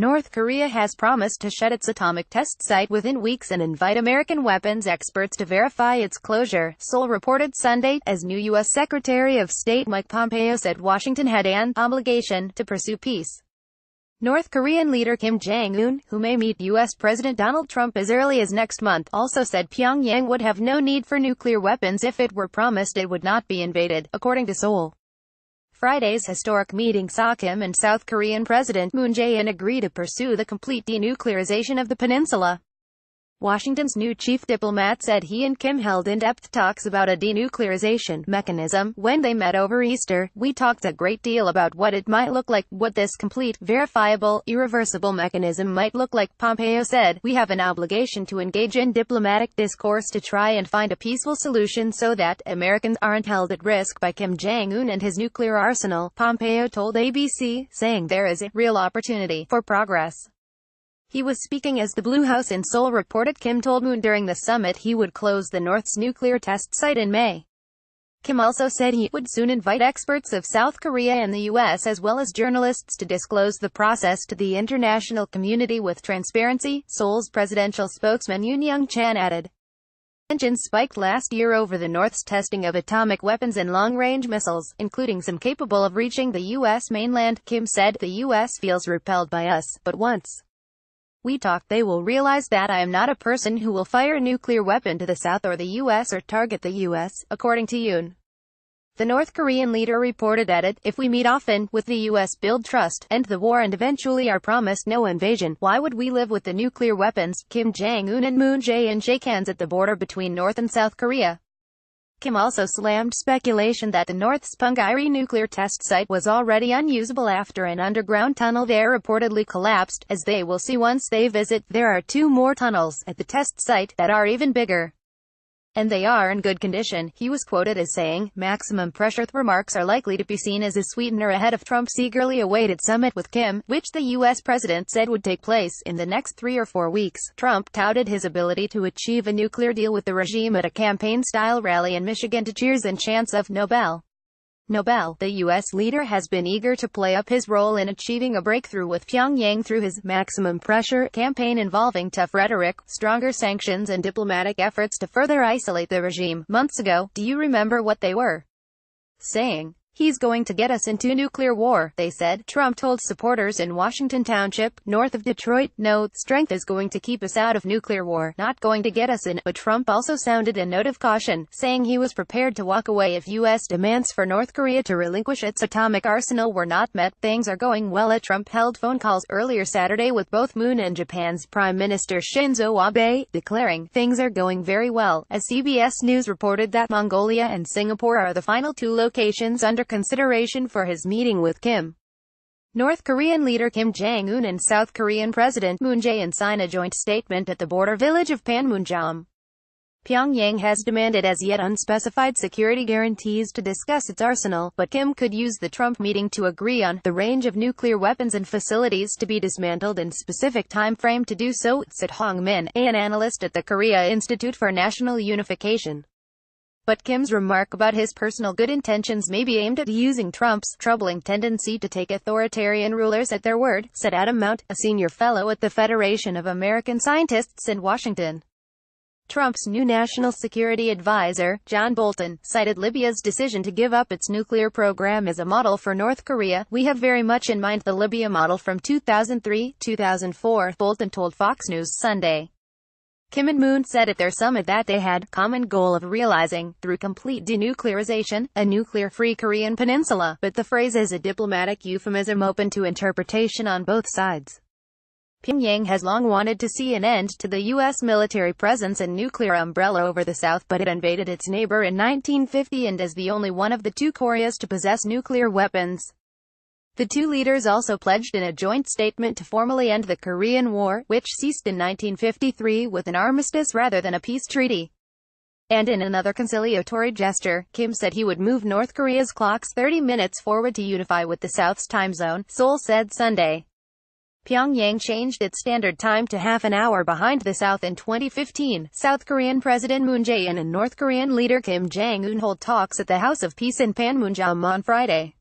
North Korea has promised to shut its atomic test site within weeks and invite American weapons experts to verify its closure, Seoul reported Sunday, as new U.S. Secretary of State Mike Pompeo said Washington had an obligation to pursue peace. North Korean leader Kim Jong-un, who may meet U.S. President Donald Trump as early as next month, also said Pyongyang would have no need for nuclear weapons if it were promised it would not be invaded, according to Seoul. Friday's historic meeting saw Kim and South Korean President Moon Jae-in agree to pursue the complete denuclearization of the peninsula. Washington's new chief diplomat said he and Kim held in-depth talks about a denuclearization mechanism when they met over Easter. "We talked a great deal about what it might look like, what this complete, verifiable, irreversible mechanism might look like," Pompeo said. "We have an obligation to engage in diplomatic discourse to try and find a peaceful solution so that Americans aren't held at risk by Kim Jong-un and his nuclear arsenal," Pompeo told ABC, saying there is a real opportunity for progress. He was speaking as the Blue House in Seoul reported. Kim told Moon during the summit he would close the North's nuclear test site in May. Kim also said he would soon invite experts of South Korea and the U.S. as well as journalists to disclose the process to the international community with transparency, Seoul's presidential spokesman Yoon Young-chan added. Tensions spiked last year over the North's testing of atomic weapons and long-range missiles, including some capable of reaching the U.S. mainland. Kim said, "The U.S. feels repelled by us, but once we talk, they will realize that I am not a person who will fire a nuclear weapon to the South or the U.S. or target the U.S., according to Yoon. The North Korean leader reported added, "If we meet often with the U.S., build trust, end the war and eventually are promised no invasion, why would we live with the nuclear weapons?" Kim Jong-un and Moon Jae-in shake hands at the border between North and South Korea. Kim also slammed speculation that the North's Punggye-ri nuclear test site was already unusable after an underground tunnel there reportedly collapsed. As they will see once they visit, there are 2 more tunnels at the test site that are even bigger. And they are in good condition, he was quoted as saying. Maximum pressure remarks are likely to be seen as a sweetener ahead of Trump's eagerly awaited summit with Kim, which the U.S. president said would take place in the next 3 or 4 weeks. Trump touted his ability to achieve a nuclear deal with the regime at a campaign-style rally in Michigan to cheers and chants of Nobel. The U.S. leader has been eager to play up his role in achieving a breakthrough with Pyongyang through his maximum pressure campaign involving tough rhetoric, stronger sanctions and diplomatic efforts to further isolate the regime. Months ago, do you remember what they were saying? "He's going to get us into nuclear war," they said, Trump told supporters in Washington Township, north of Detroit. "No, strength is going to keep us out of nuclear war, not going to get us in." But Trump also sounded a note of caution, saying he was prepared to walk away if U.S. demands for North Korea to relinquish its atomic arsenal were not met. Things are going well. Trump held phone calls earlier Saturday with both Moon and Japan's Prime Minister Shinzo Abe, declaring, "Things are going very well," as CBS News reported that Mongolia and Singapore are the final 2 locations under consideration for his meeting with Kim. North Korean leader Kim Jong-un and South Korean President Moon Jae-in sign a joint statement at the border village of Panmunjom. Pyongyang has demanded as yet unspecified security guarantees to discuss its arsenal, but Kim could use the Trump meeting to agree on the range of nuclear weapons and facilities to be dismantled and specific time frame to do so, said Hong Min, an analyst at the Korea Institute for National Unification. But Kim's remark about his personal good intentions may be aimed at using Trump's troubling tendency to take authoritarian rulers at their word, said Adam Mount, a senior fellow at the Federation of American Scientists in Washington. Trump's new national security advisor, John Bolton, cited Libya's decision to give up its nuclear program as a model for North Korea. "We have very much in mind the Libya model from 2003-2004, Bolton told Fox News Sunday. Kim and Moon said at their summit that they had a common goal of realizing, through complete denuclearization, a nuclear-free Korean peninsula, but the phrase is a diplomatic euphemism open to interpretation on both sides. Pyongyang has long wanted to see an end to the U.S. military presence and nuclear umbrella over the South, but it invaded its neighbor in 1950 and is the only one of the 2 Koreas to possess nuclear weapons." The 2 leaders also pledged in a joint statement to formally end the Korean War, which ceased in 1953 with an armistice rather than a peace treaty. And in another conciliatory gesture, Kim said he would move North Korea's clocks 30 minutes forward to unify with the South's time zone, Seoul said Sunday. Pyongyang changed its standard time to half an hour behind the South in 2015. South Korean President Moon Jae-in and North Korean leader Kim Jong-un hold talks at the House of Peace in Panmunjom on Friday.